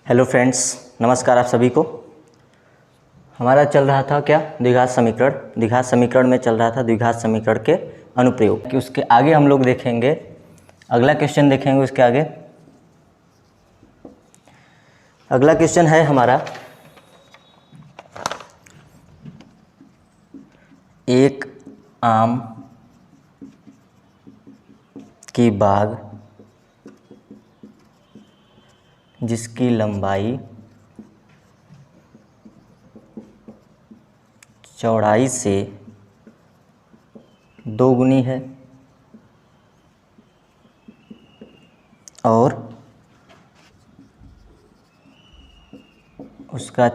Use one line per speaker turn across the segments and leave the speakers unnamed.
Hello friends, नमस्कार आप सभी को। हमारा चल रहा था क्या, द्विघात समीकरण। द्विघात समीकरण में चल रहा था द्विघात समीकरण के अनुप्रयोग कि उसके आगे हम लोग देखेंगे, अगला क्वेश्चन देखेंगे। उसके आगे अगला क्वेश्चन है हमारा, एक आम की बाग जिसकी लंबाई चौड़ाई से दोगुनी है और उसका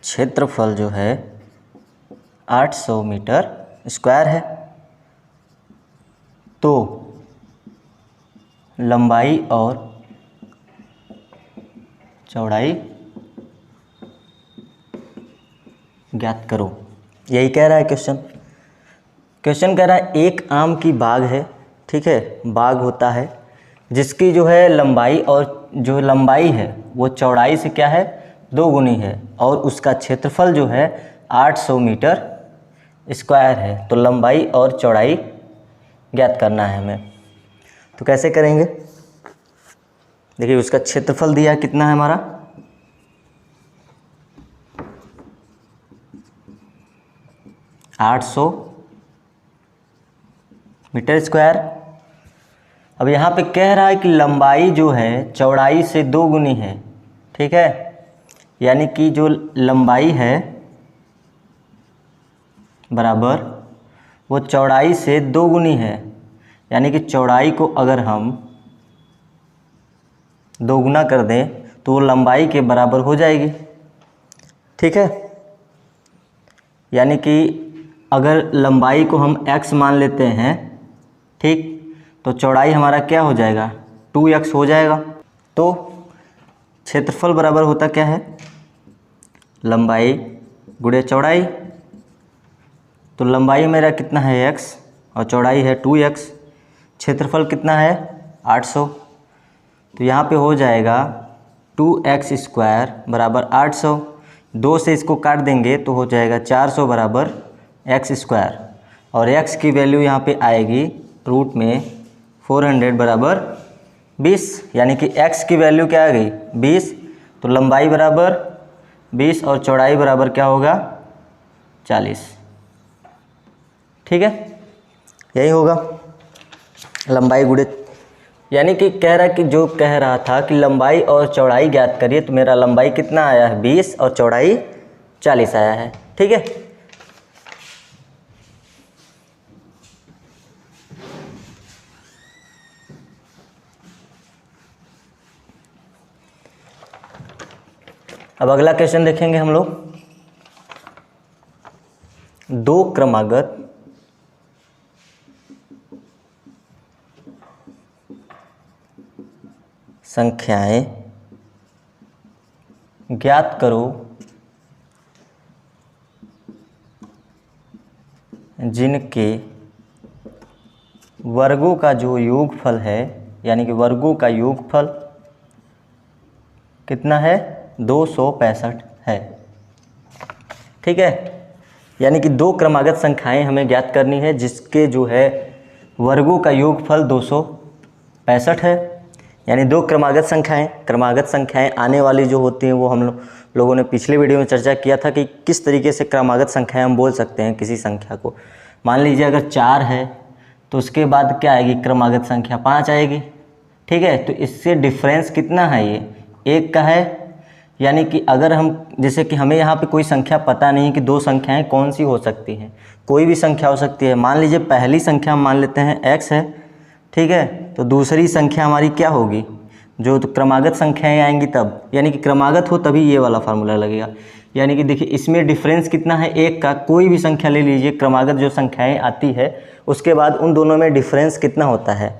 क्षेत्रफल जो है 800 मीटर स्क्वायर है, तो लंबाई और चौड़ाई ज्ञात करो। यही कह रहा है क्वेश्चन। क्वेश्चन कह रहा है एक आम की बाग है, ठीक है, बाग होता है जिसकी जो है लंबाई और जो लंबाई है वो चौड़ाई से क्या है, दोगुनी है, और उसका क्षेत्रफल जो है 800 मीटर स्क्वायर है। तो लंबाई और चौड़ाई ज्ञात करना है हमें। तो कैसे करेंगे, देखिए उसका क्षेत्रफल दिया कितना है हमारा, 800 मीटर स्क्वायर। अब यहाँ पे कह रहा है कि लंबाई जो है चौड़ाई से दोगुनी है, ठीक है, यानी कि जो लंबाई है बराबर वो चौड़ाई से दोगुनी है, यानी कि चौड़ाई को अगर हम दोगुना कर दें तो वो लंबाई के बराबर हो जाएगी, ठीक है। यानी कि अगर लंबाई को हम x मान लेते हैं, ठीक, तो चौड़ाई हमारा क्या हो जाएगा, 2x हो जाएगा। तो क्षेत्रफल बराबर होता क्या है, लंबाई गुणे चौड़ाई। तो लंबाई मेरा कितना है x और चौड़ाई है 2x, क्षेत्रफल कितना है 800। तो यहाँ पे हो जाएगा 2x स्क्वायर बराबर 800, 2 से इसको काट देंगे तो हो जाएगा 400 बराबर x स्क्वायर, और x की वैल्यू यहाँ पे आएगी रूट में 400 बराबर 20, यानी कि x की वैल्यू क्या आ गई 20। तो लंबाई बराबर 20 और चौड़ाई बराबर क्या होगा 40, ठीक है, यही होगा लंबाई गुणे। यानी कि कह रहा है कि जो कह रहा था कि लंबाई और चौड़ाई ज्ञात करिए, तो मेरा लंबाई कितना आया है 20 और चौड़ाई 40 आया है, ठीक है। अब अगला क्वेश्चन देखेंगे हम लोग, दो क्रमागत संख्याएं ज्ञात करो जिनके वर्गों का जो योगफल है, यानी कि वर्गों का योगफल कितना है 265 है, ठीक है। यानी कि दो क्रमागत संख्याएं हमें ज्ञात करनी है जिसके जो है वर्गों का योगफल 265 है। यानी दो क्रमागत संख्याएं आने वाली जो होती हैं वो हम लोगों ने पिछले वीडियो में चर्चा किया था कि किस तरीके से क्रमागत संख्याएं हम बोल सकते हैं किसी संख्या को। मान लीजिए अगर 4 है तो उसके बाद क्या आएगी, क्रमागत संख्या 5 आएगी, ठीक है। तो इससे डिफरेंस कितना है, ये 1 का है। यानी कि अगर हम, जैसे कि हमें यहाँ पे कोई संख्या पता नहीं कि दो संख्याएं कौन सी हो सकती हैं, कोई भी संख्या हो सकती है। मान लीजिए पहली संख्या हम मान लेते हैं x है, ठीक है, तो दूसरी संख्या हमारी क्या होगी, जो तो क्रमागत संख्याएं आएंगी तब, यानी कि क्रमागत हो तभी ये वाला फार्मूला लगेगा। यानी कि देखिए इसमें डिफरेंस कितना है 1 का, कोई भी संख्या ले लीजिए, क्रमागत जो संख्याएं आती है उसके बाद उन दोनों में डिफरेंस कितना होता है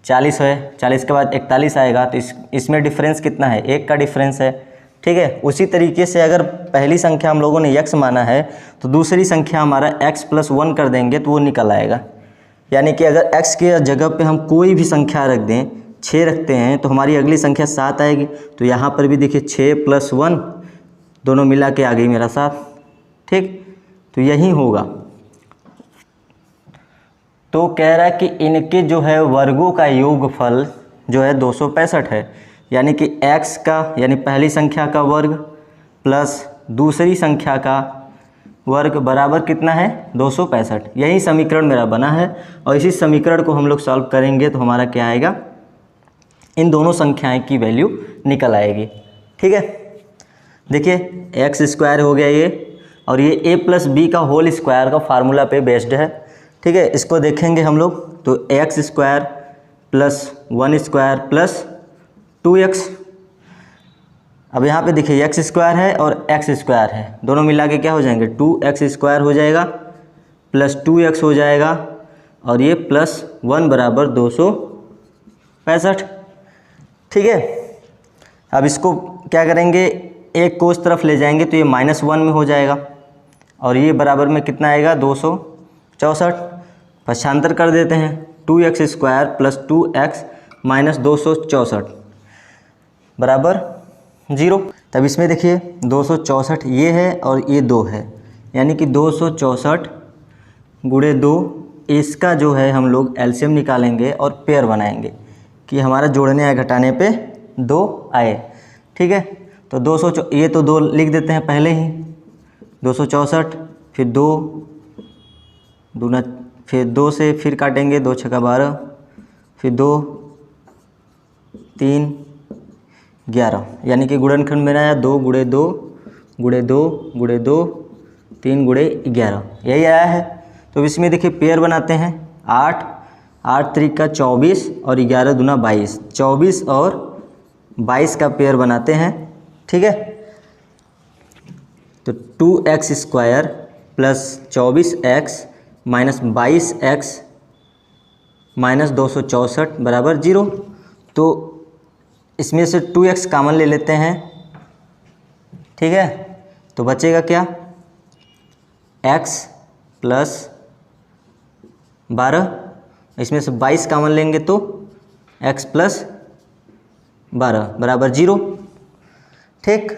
40 है, 40 के बाद 41 आएगा, तो इसमें डिफरेंस कितना है 1 का डिफरेंस है, ठीक है। उसी तरीके से अगर पहली संख्या हम लोगों ने x माना है तो दूसरी संख्या हमारा x + 1 कर देंगे तो वो निकल आएगा। यानी कि अगर x के जगह पे हम कोई भी संख्या रख दें, 6 रखते हैं तो हमारी अगली संख्या 7 आएगी। तो यहाँ पर भी देखिए 6 + 1 दोनों मिला के आ गई मेरा 7। ठीक, तो यही होगा। तो कह रहा है कि इनके जो है वर्गों का योगफल जो है 265 है, यानी कि x का यानी पहली संख्या का वर्ग प्लस दूसरी संख्या का वर्ग बराबर कितना है 265। यही समीकरण मेरा बना है और इसी समीकरण को हम लोग सॉल्व करेंगे तो हमारा क्या आएगा, इन दोनों संख्याएं की वैल्यू निकल आएगी। ठीक है, देखिए x² हो गया ये, और ये a+b का होल स्क्वायर का फार्मूला पे बेस्ड है। ठीक है, इसको देखेंगे हम लोग तो x² + 1² + 2x। अब यहाँ पे देखिए x² है और x² है, दोनों मिला के क्या हो जाएंगे 2x² हो जाएगा प्लस 2x हो जाएगा, और ये +1 बराबर 265। ठीक है, अब इसको क्या करेंगे, एक को उस तरफ ले जाएंगे तो ये -1 में हो जाएगा, और ये बराबर में कितना आएगा 264। पक्षांतर कर देते हैं, 2x² + 2x - 264 बराबर 0। तब इसमें देखिए 264 ये है और ये 2 है, यानी कि 264 × 2, इसका जो है हम लोग एलसीएम निकालेंगे और पेयर बनाएंगे कि हमारा जोड़ने या घटाने पे 2 आए। ठीक है, तो 200 ये तो 2 लिख देते हैं पहले ही, 264 फिर 2 दूना, फिर 2 से फिर काटेंगे, 2 × 6 = 12, फिर 2 3 11, यानी कि गुणनखंड मेरा आया 2 × 2 × 2 × 2 3 × 11, यही आया है। तो इसमें देखिए पेयर बनाते हैं, 8 8 3 का 24 और 11 दूना 22, 24 और 22 का पेयर बनाते हैं। ठीक है, तो 2x² + 24x - 22x - 264 बराबर 0। तो इसमें से 2x कॉमन ले लेते हैं। ठीक है, तो बचेगा क्या, x + 12, इसमें से 22 कॉमन लेंगे तो x + 12 बराबर 0। ठीक,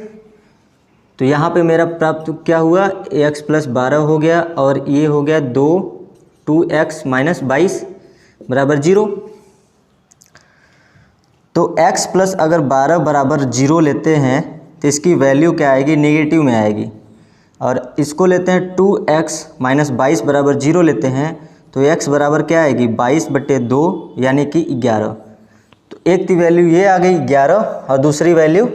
तो यहाँ पे मेरा प्राप्त क्या हुआ, x + 12 हो गया और ये हो गया 2x - 22 बराबर 0। तो x + अगर 12 बराबर 0 लेते हैं तो इसकी वैल्यू क्या आएगी, नेगेटिव में आएगी। और इसको लेते हैं 2x - 22 बराबर 0 लेते हैं तो x बराबर क्या आएगी 22/2 यानी कि 11। तो एक की वैल्यू ये आ गई 11 और दूसरी वैल्यू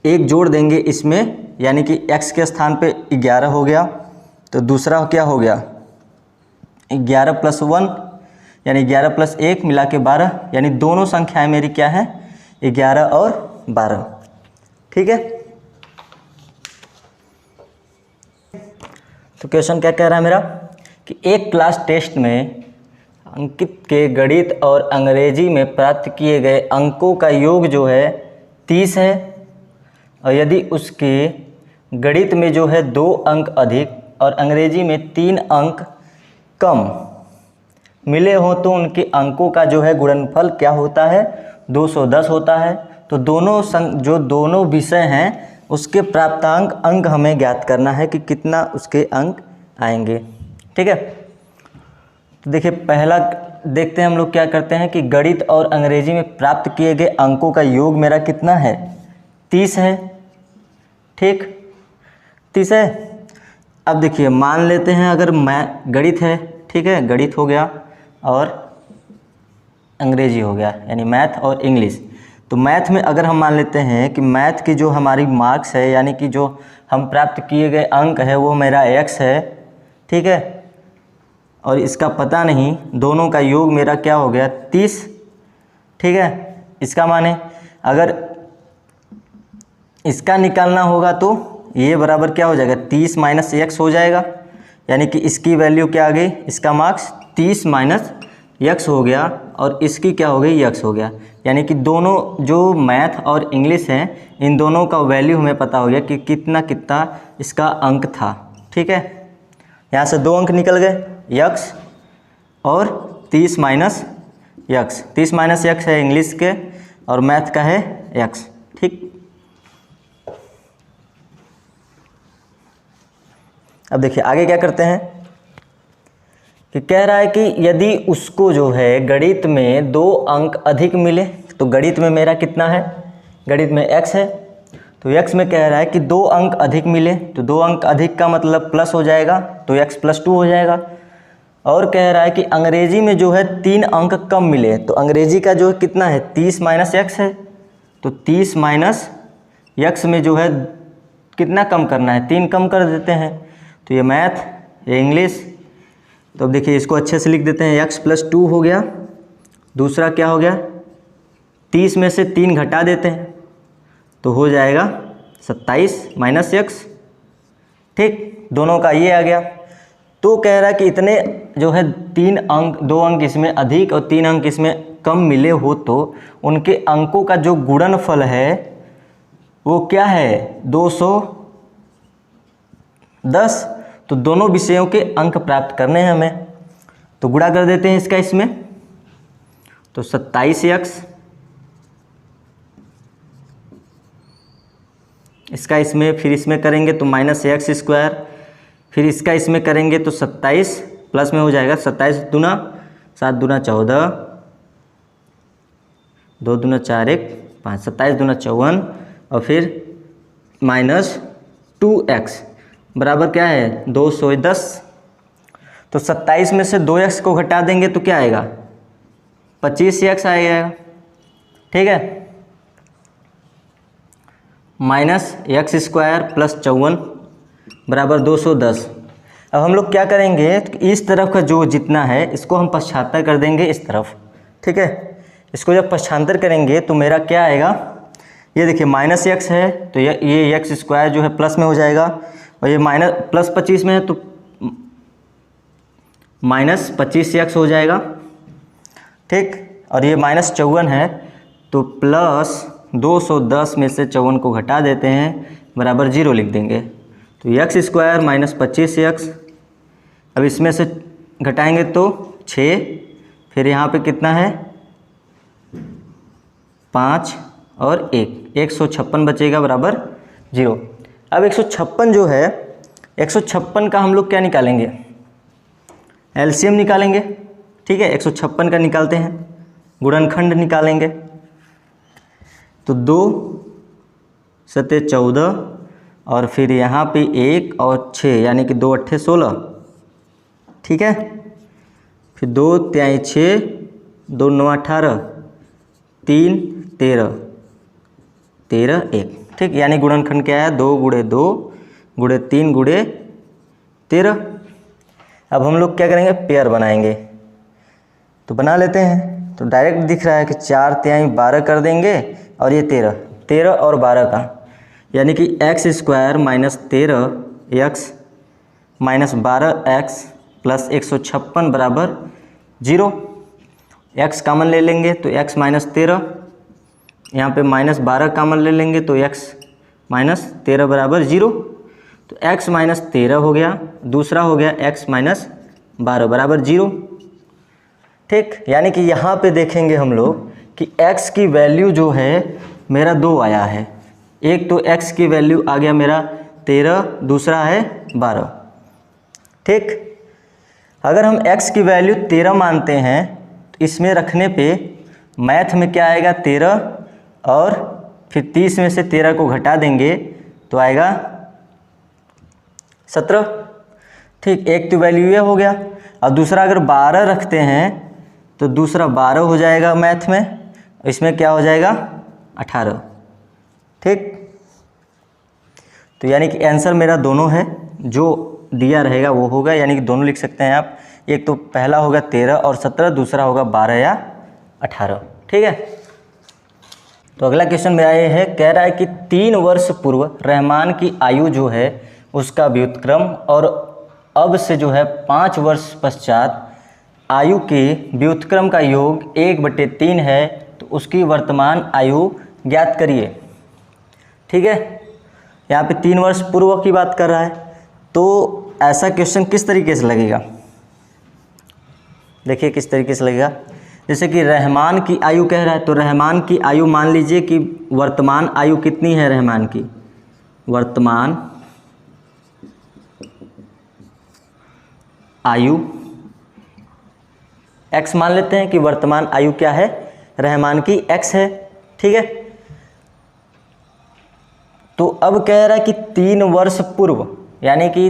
1 जोड़ देंगे इसमें, यानी कि x के स्थान पे 11 हो गया। तो दूसरा क्या हो गया 11 + 1 यानी 11 + 1 मिला के 12, यानी दोनों संख्याएं मेरी क्या है 11 और 12। ठीक है, तो क्वेश्चन क्या कह रहा है मेरा कि एक क्लास टेस्ट में अंकित के गणित और अंग्रेजी में प्राप्त किए गए अंकों का योग जो है 30 है, और यदि उसके गणित में जो है 2 अंक अधिक और अंग्रेजी में 3 अंक कम मिले हों तो उनके अंकों का जो है गुणनफल क्या होता है 210 होता है। तो जो दोनों विषय हैं उसके प्राप्तांक अंक हमें ज्ञात करना है कि कितना उसके अंक आएंगे। ठीक है, तो देखिए पहला देखते हैं हम लोग क्या करते हैं कि गणित और अंग्रेजी में प्राप्त किए गए अंकों का योग मेरा कितना है 30 है। ठीक, 30 है। अब देखिए मान लेते हैं अगर गणित है, ठीक है, गणित हो गया और अंग्रेजी हो गया यानी मैथ और इंग्लिश। तो मैथ में अगर हम मान लेते हैं कि मैथ की जो हमारी मार्क्स है यानी कि जो हम प्राप्त किए गए अंक है वो मेरा x है। ठीक है, और इसका पता नहीं, दोनों का योग मेरा क्या हो गया 30। ठीक है, इसका माने अगर इसका निकालना होगा तो ये बराबर क्या हो जाएगा 30 - x हो जाएगा, यानी कि इसकी वैल्यू क्या आ गई, इसका मार्क्स 30 - x हो गया और इसकी क्या हो गई x हो गया, यानी कि दोनों जो मैथ और इंग्लिश हैं इन दोनों का वैल्यू हमें पता हो गया कि कितना कितना इसका अंक था। ठीक है, यहाँ से 2 अंक निकल गए x और 30 - यक्स, 30 माइनस यक्स है इंग्लिश के और मैथ का है यक्स। ठीक, अब देखिए आगे क्या करते हैं कि कह रहा है कि यदि उसको जो है गणित में 2 अंक अधिक मिले, तो गणित में मेरा कितना है, गणित में x है, तो x में कह रहा है कि 2 अंक अधिक मिले, तो 2 अंक अधिक का मतलब प्लस हो जाएगा, तो x + 2 हो जाएगा। और कह रहा है कि अंग्रेजी में जो है 3 अंक कम मिले, तो अंग्रेजी का जो है कितना है 30 माइनस x है, तो 30 माइनस x में जो है कितना कम करना है, 3 कम कर देते हैं। तो ये मैथ, ये इंग्लिश, तो अब देखिए इसको अच्छे से लिख देते हैं, x + 2 हो गया, दूसरा क्या हो गया 30 में से 3 घटा देते हैं तो हो जाएगा 27 माइनस x। ठीक, दोनों का ये आ गया। तो कह रहा है कि इतने जो है 3 अंक, 2 अंक इसमें अधिक और 3 अंक इसमें कम मिले हो तो उनके अंकों का जो गुणनफल है वो क्या है 210। तो दोनों विषयों के अंक प्राप्त करने हैं हमें, तो गुणा कर देते हैं इसका इसमें, तो 27x इसका इसमें, फिर इसमें करेंगे तो -x², फिर इसका इसमें करेंगे तो 27 प्लस में हो जाएगा 27 दूना 7 दूना 14, 2 दूना 4 1 5, 27 दूना 54 और फिर -2x बराबर क्या है 210। तो 27 में से 2x को घटा देंगे तो क्या आएगा 25x आएगा। ठीक है, -x² + 54 बराबर 210। अब हम लोग क्या करेंगे, इस तरफ का जो जितना है इसको हम पश्चांतर कर देंगे इस तरफ। ठीक है, इसको जब पश्चांतर करेंगे तो मेरा क्या आएगा, ये देखिए -x है तो ये x² जो है प्लस में हो जाएगा, और ये +25 में है तो -25x हो जाएगा। ठीक, और ये -54 है तो +210 में से 54 को घटा देते हैं बराबर 0 लिख देंगे, तो x² - 25x। अब इसमें से घटाएंगे तो 6, फिर यहाँ पे कितना है 5 और 1, 156 बचेगा बराबर 0। अब 156 जो है 156 का हम लोग क्या निकालेंगे, एलसीएम निकालेंगे। ठीक है, 156 का निकालते हैं, गुणनखंड निकालेंगे तो 2 × 14 और फिर यहाँ पे 1 और 6 यानी कि 2 × 8 = 16। ठीक है, फिर 2 × 6 2 × 9 = 18, 3 13 13 1। ठीक, यानी गुणनखंड क्या है 2 × 2 × 3 × 13। अब हम लोग क्या करेंगे पेयर बनाएंगे, तो बना लेते हैं। तो डायरेक्ट दिख रहा है कि 4 × 12 कर देंगे और ये 13 और 12 का, यानी कि x² - 13x - 12x + 156 बराबर 0। x कॉमन ले लेंगे तो x - 13, यहाँ पे -12 कॉमन ले लेंगे तो x - 13 बराबर 0। तो x - 13 हो गया, दूसरा हो गया x - 12 बराबर 0। ठीक, यानी कि यहाँ पे देखेंगे हम लोग कि x की वैल्यू जो है मेरा 2 आया है। एक तो x की वैल्यू आ गया मेरा 13, दूसरा है 12। ठीक, अगर हम x की वैल्यू 13 मानते हैं तो इसमें रखने पे मैथ में क्या आएगा 13 और फिर 30 में से 13 को घटा देंगे तो आएगा 17। ठीक, एक तो वैल्यू ये हो गया। और दूसरा अगर 12 रखते हैं तो दूसरा 12 हो जाएगा मैथ में, इसमें क्या हो जाएगा 18। ठीक, तो यानी कि आंसर मेरा दोनों है, जो दिया रहेगा वो होगा, यानी कि दोनों लिख सकते हैं आप। एक तो पहला होगा 13 और 17, दूसरा होगा 12 या 18। ठीक है, तो अगला क्वेश्चन मेरा ये है, कह रहा है कि 3 वर्ष पूर्व रहमान की आयु जो है उसका व्युत्क्रम और अब से जो है 5 वर्ष पश्चात आयु के व्युत्क्रम का योग 1/3 है, तो उसकी वर्तमान आयु ज्ञात करिए। ठीक है, यहाँ पे 3 वर्ष पूर्व की बात कर रहा है, तो ऐसा क्वेश्चन किस तरीके से लगेगा, देखिए किस तरीके से लगेगा। जैसे कि रहमान की आयु कह रहा है, तो रहमान की आयु मान लीजिए कि वर्तमान आयु कितनी है रहमान की, वर्तमान आयु x मान लेते हैं कि वर्तमान आयु क्या है रहमान की x है, ठीक है। तो अब कह रहा है कि 3 वर्ष पूर्व, यानी कि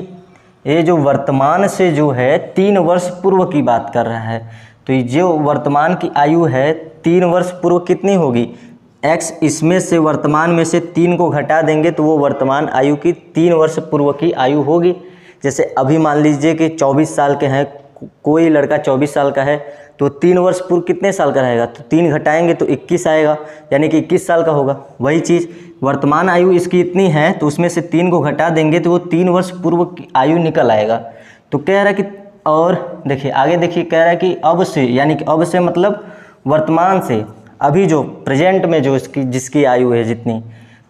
ये जो वर्तमान से जो है 3 वर्ष पूर्व की बात कर रहा है, तो ये जो वर्तमान की आयु है 3 वर्ष पूर्व कितनी होगी, x इसमें से वर्तमान में से 3 को घटा देंगे तो वो वर्तमान आयु की 3 वर्ष पूर्व की आयु होगी। जैसे अभी मान लीजिए कि 24 साल के हैं, कोई लड़का 24 साल का है, तो 3 वर्ष पूर्व कितने साल का रहेगा, तो 3 घटाएंगे तो 21 आएगा, यानी कि 21 साल का होगा। वही चीज़ वर्तमान आयु इसकी इतनी है, तो उसमें से 3 को घटा देंगे तो वो 3 वर्ष पूर्व की आयु निकल आएगा। तो कह रहा है कि, और देखिए आगे देखिए, कह रहा है कि अब से, यानी कि अब से मतलब वर्तमान से, अभी जो प्रेजेंट में जो इसकी जिसकी आयु है जितनी,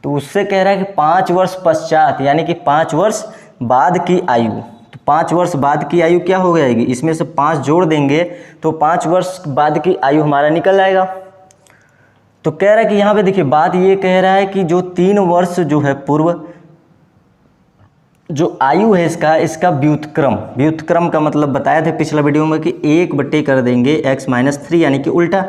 तो उससे कह रहा है कि 5 वर्ष पश्चात, यानी कि 5 वर्ष बाद की आयु। तो 5 वर्ष बाद की आयु क्या हो जाएगी, इसमें से 5 जोड़ देंगे तो 5 वर्ष बाद की आयु हमारा निकल आएगा। तो कह रहा है कि यहाँ पे देखिए बात ये कह रहा है कि जो 3 वर्ष जो है पूर्व जो आयु है इसका व्युत्क्रम का मतलब बताया था पिछला वीडियो में कि 1 कर देंगे x-3, यानी कि उल्टा।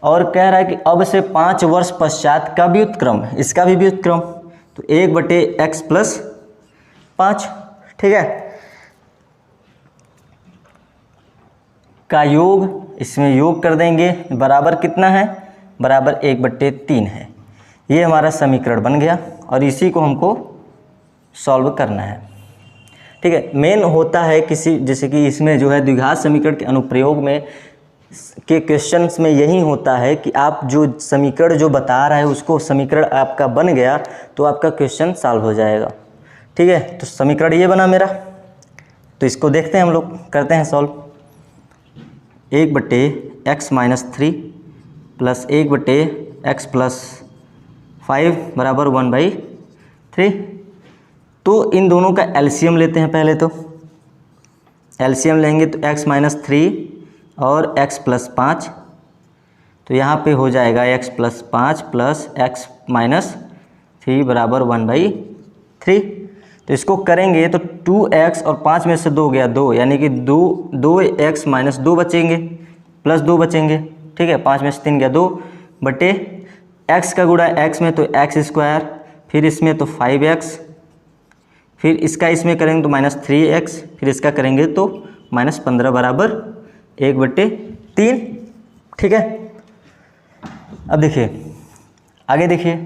और कह रहा है कि अब से 5 वर्ष पश्चात का व्युत्क्रम, इसका भी व्युत्क्रम, तो 1/x+5, ठीक है, का योग, इसमें योग कर देंगे, बराबर कितना है, बराबर 1/3 है। ये हमारा समीकरण बन गया और इसी को हमको सॉल्व करना है, ठीक है। मेन होता है किसी, जैसे कि इसमें जो है द्विघात समीकरण के अनुप्रयोग में के क्वेश्चंस में यही होता है कि आप जो समीकरण जो बता रहा है उसको समीकरण आपका बन गया तो आपका क्वेश्चन सॉल्व हो जाएगा, ठीक है। तो समीकरण ये बना मेरा, तो इसको देखते हैं हम लोग, करते हैं सॉल्व। 1/x-3 प्लस 1/x+5 बराबर 1/3। तो इन दोनों का एलसीएम लेते हैं पहले, तो एलसीएम लेंगे तो x-3 और x+5, तो यहाँ पे हो जाएगा x+5 प्लस x-3 बराबर 1/3। तो इसको करेंगे तो 2x और 5 में से 2 गया 2, यानी कि 2x-2 बचेंगे, प्लस 2 बचेंगे, ठीक है। 5 में से 3 गया 2 बटे x का गुणा x में तो x², फिर इसमें तो 5x, फिर इसका इसमें करेंगे तो -3x, फिर इसका करेंगे तो -15 बराबर 1/3, ठीक है। अब देखिए आगे देखिए,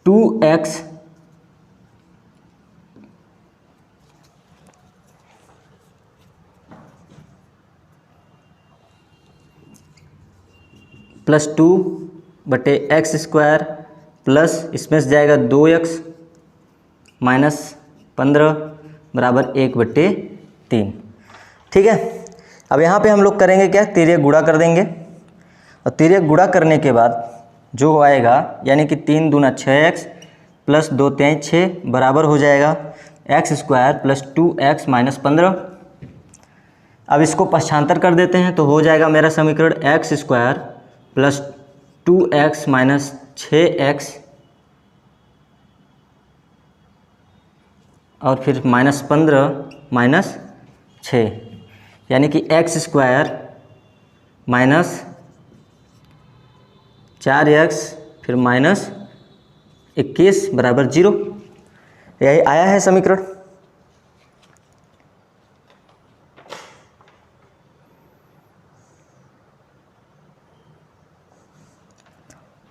2x प्लस 2/x² प्लस इसमें से जाएगा 2x -15 बराबर 1/3, ठीक है। अब यहाँ पे हम लोग करेंगे क्या, तिर्यक गुणा कर देंगे, और तिर्यक गुणा करने के बाद जो आएगा, यानी कि 3 दूना 6x प्लस 2 3 6 बराबर हो जाएगा x² प्लस 2x -15। अब इसको पक्षांतर कर देते हैं तो हो जाएगा मेरा समीकरण x² प्लस 2x -6x और फिर -15 -6, यानी कि x² -4x फिर -21 बराबर 0। यही आया है समीकरण,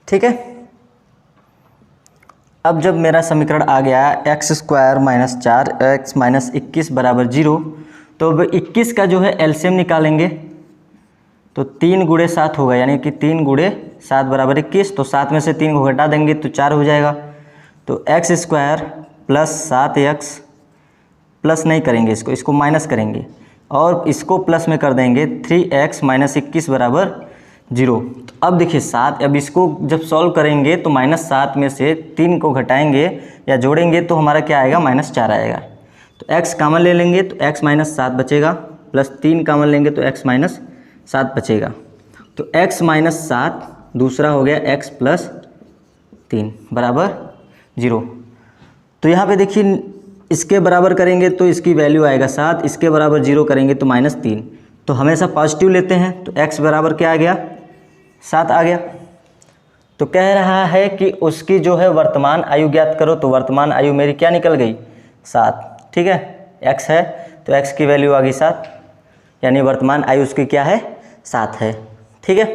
ठीक है। अब जब मेरा समीकरण आ गया x² -4x -21 बराबर 0, तो अब 21 का जो है एलसीएम निकालेंगे, तो 3 × 7 होगा, यानी कि 3 × 7 बराबर 21, तो 7 में से 3 को घटा देंगे तो 4 हो जाएगा। तो x² प्लस 7x प्लस नहीं करेंगे, इसको माइनस करेंगे और इसको प्लस में कर देंगे 3x -21 बराबर 0। तो अब देखिए 7, अब इसको जब सॉल्व करेंगे तो -7 में से 3 को घटाएंगे या जोड़ेंगे तो हमारा क्या आएगा, -4 आएगा। तो x कॉमन ले लेंगे तो x -7 बचेगा, प्लस 3 कॉमन लेंगे तो x -7 बचेगा। तो x माइनस 7, दूसरा हो गया x प्लस 3 बराबर 0। तो यहाँ पे देखिए इसके बराबर करेंगे तो इसकी वैल्यू आएगा 7, इसके बराबर 0 करेंगे तो -3। तो हमेशा पॉजिटिव लेते हैं, तो x बराबर क्या आ गया, 7 आ गया। तो कह रहा है कि उसकी जो है वर्तमान आयु ज्ञात करो, तो वर्तमान आयु मेरी क्या निकल गई, 7। ठीक है, x है तो x की वैल्यू आ गई 7, यानी वर्तमान आयु उसकी क्या है, 7 है। ठीक है,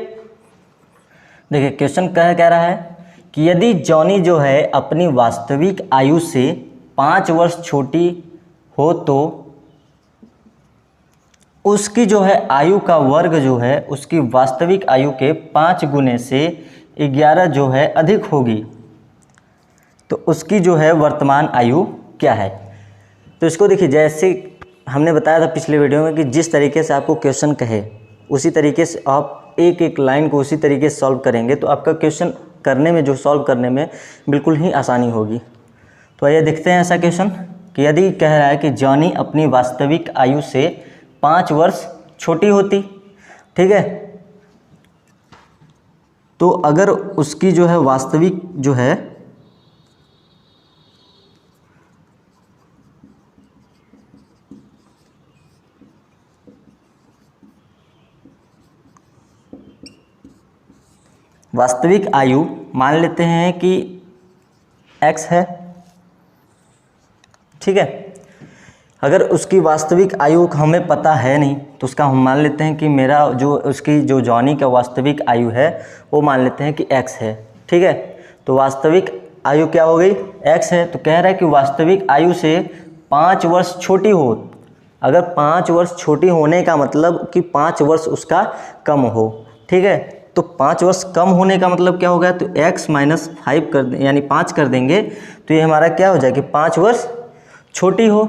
देखिए क्वेश्चन कह रहा है कि यदि जॉनी जो है अपनी वास्तविक आयु से 5 वर्ष छोटी हो तो उसकी जो है आयु का वर्ग जो है उसकी वास्तविक आयु के 5 गुने से 11 जो है अधिक होगी, तो उसकी जो है वर्तमान आयु क्या है। तो इसको देखिए, जैसे हमने बताया था पिछले वीडियो में कि जिस तरीके से आपको क्वेश्चन कहे उसी तरीके से आप एक एक लाइन को उसी तरीके से सॉल्व करेंगे तो आपका क्वेश्चन करने में, जो सॉल्व करने में बिल्कुल ही आसानी होगी। तो आइए देखते हैं ऐसा क्वेश्चन कि यदि कह रहा है कि जॉनी अपनी वास्तविक आयु से 5 वर्ष छोटी होती, ठीक है, तो अगर उसकी जो है वास्तविक जो है वास्तविक आयु मान लेते हैं कि x है, ठीक है। अगर उसकी वास्तविक आयु हमें पता है नहीं तो उसका हम मान लेते हैं कि मेरा जो उसकी जो जॉनी का वास्तविक आयु है वो मान लेते हैं कि x है, ठीक है। तो वास्तविक आयु क्या हो गई, x है। तो कह रहा है कि वास्तविक आयु से 5 वर्ष छोटी हो। अगर 5 वर्ष छोटी होने का मतलब कि 5 वर्ष उसका कम हो, ठीक है। तो 5 वर्ष कम होने का मतलब क्या होगा, तो x माइनस 5 कर दें, यानी 5 कर देंगे तो ये हमारा क्या हो जाएगा, 5 वर्ष छोटी हो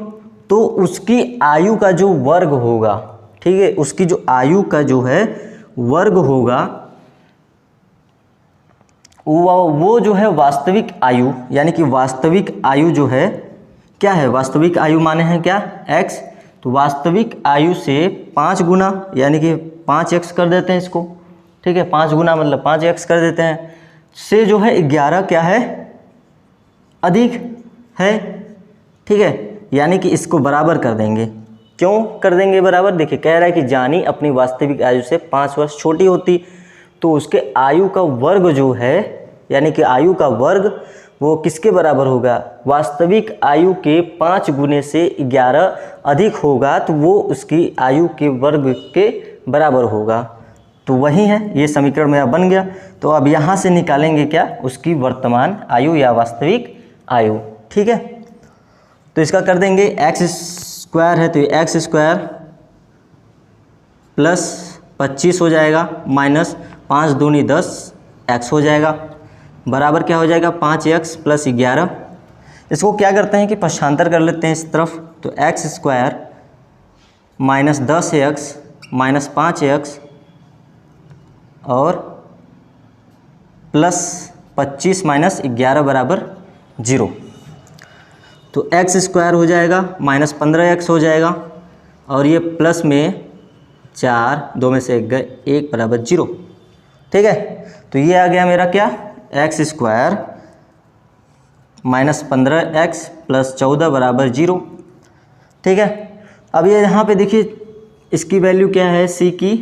तो उसकी आयु का जो वर्ग होगा, ठीक है, उसकी जो आयु का जो है वर्ग होगा वो जो है वास्तविक आयु, यानी कि वास्तविक आयु जो है क्या है, वास्तविक आयु माने हैं क्या, x। तो वास्तविक आयु से 5 गुना, यानी कि 5x कर देते हैं इसको, ठीक है। 5 गुना मतलब 5x कर देते हैं, से जो है 11 क्या है, अधिक है, ठीक है। यानी कि इसको बराबर कर देंगे। क्यों कर देंगे बराबर, देखिए कह रहा है कि जानी अपनी वास्तविक आयु से 5 वर्ष छोटी होती तो उसके आयु का वर्ग जो है, यानी कि आयु का वर्ग वो किसके बराबर होगा, वास्तविक आयु के 5 गुने से 11 अधिक होगा, तो वो उसकी आयु के वर्ग के बराबर होगा। तो वही है, ये समीकरण मेरा बन गया। तो अब यहाँ से निकालेंगे क्या, उसकी वर्तमान आयु या वास्तविक आयु, ठीक है। तो इसका कर देंगे, एक्स स्क्वायर है तो ये एक्स स्क्वायर प्लस 25 हो जाएगा माइनस 5 दूनी 10 एक्स हो जाएगा, बराबर क्या हो जाएगा 5x प्लस 11। इसको क्या करते हैं कि पक्षांतर कर लेते हैं इस तरफ, तो x square minus 10x minus 5x और प्लस 25 माइनस 11 बराबर 0। तो एक्स स्क्वायर हो जाएगा माइनस 15x हो जाएगा और ये प्लस में 4, 2 में से 1 गए, 1 बराबर 0, ठीक है। तो ये आ गया मेरा क्या, x square minus 15x plus 14 बराबर 0, ठीक है। अब ये यहाँ पे देखिए इसकी वैल्यू क्या है, c की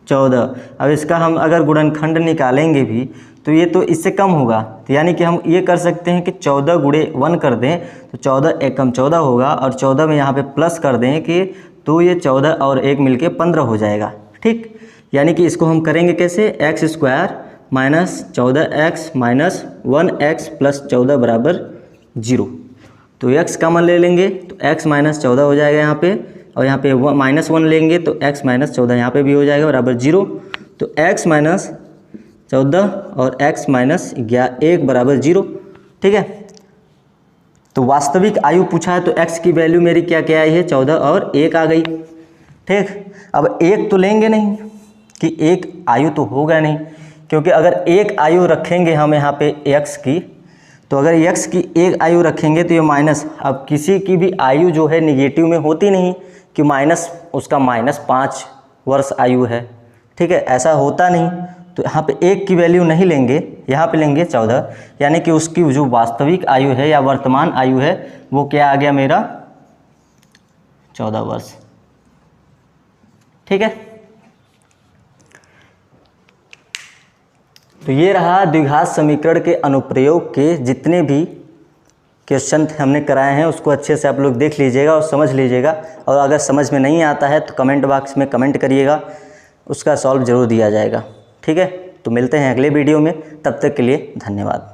14। अब इसका हम अगर गुणनखंड निकालेंगे भी तो ये तो इससे कम होगा, तो यानी कि हम ये कर सकते हैं कि 14 गुणे 1 कर दें तो 14 एकम 14 होगा और 14 में यहाँ पे प्लस कर दें कि तो ये 14 और 1 मिलके 15 हो जाएगा, ठीक। यानी कि इसको हम करेंगे कैसे, x square minus 14x minus 1x plus 14 बराबर 0। तो x कॉमन ले लेंगे तो x माइनस 14 हो जाएगा यहाँ पे, और यहाँ पे माइनस 1 लेंगे तो x माइनस 14 यहाँ पे भी हो जाएगा बराबर 0। तो x माइनस 14 और x माइनस 1 बराबर 0, ठीक है। तो वास्तविक आयु पूछा है तो x की वैल्यू मेरी क्या क्या आई है, 14 और 1 आ गई, ठीक। अब 1 तो लेंगे नहीं कि 1 आयु तो होगा नहीं, क्योंकि अगर 1 आयु रखेंगे हम यहाँ पे x की, तो अगर x की 1 आयु रखेंगे तो ये माइनस, अब किसी की भी आयु जो है निगेटिव में होती नहीं कि माइनस उसका -5 वर्ष आयु है, ठीक है, ऐसा होता नहीं। तो यहाँ पे 1 की वैल्यू नहीं लेंगे, यहाँ पे लेंगे 14, यानी कि उसकी जो वास्तविक आयु है या वर्तमान आयु है वो क्या आ गया मेरा 14 वर्ष। ठीक है, तो ये रहा द्विघात समीकरण के अनुप्रयोग के जितने भी क्वेश्चन हमने कराए हैं, उसको अच्छे से आप लोग देख लीजिएगा और समझ लीजिएगा। और अगर समझ में नहीं आता है तो कमेंट बॉक्स में कमेंट करिएगा, उसका सॉल्व ज़रूर दिया जाएगा। ठीक है, तो मिलते हैं अगले वीडियो में, तब तक के लिए धन्यवाद।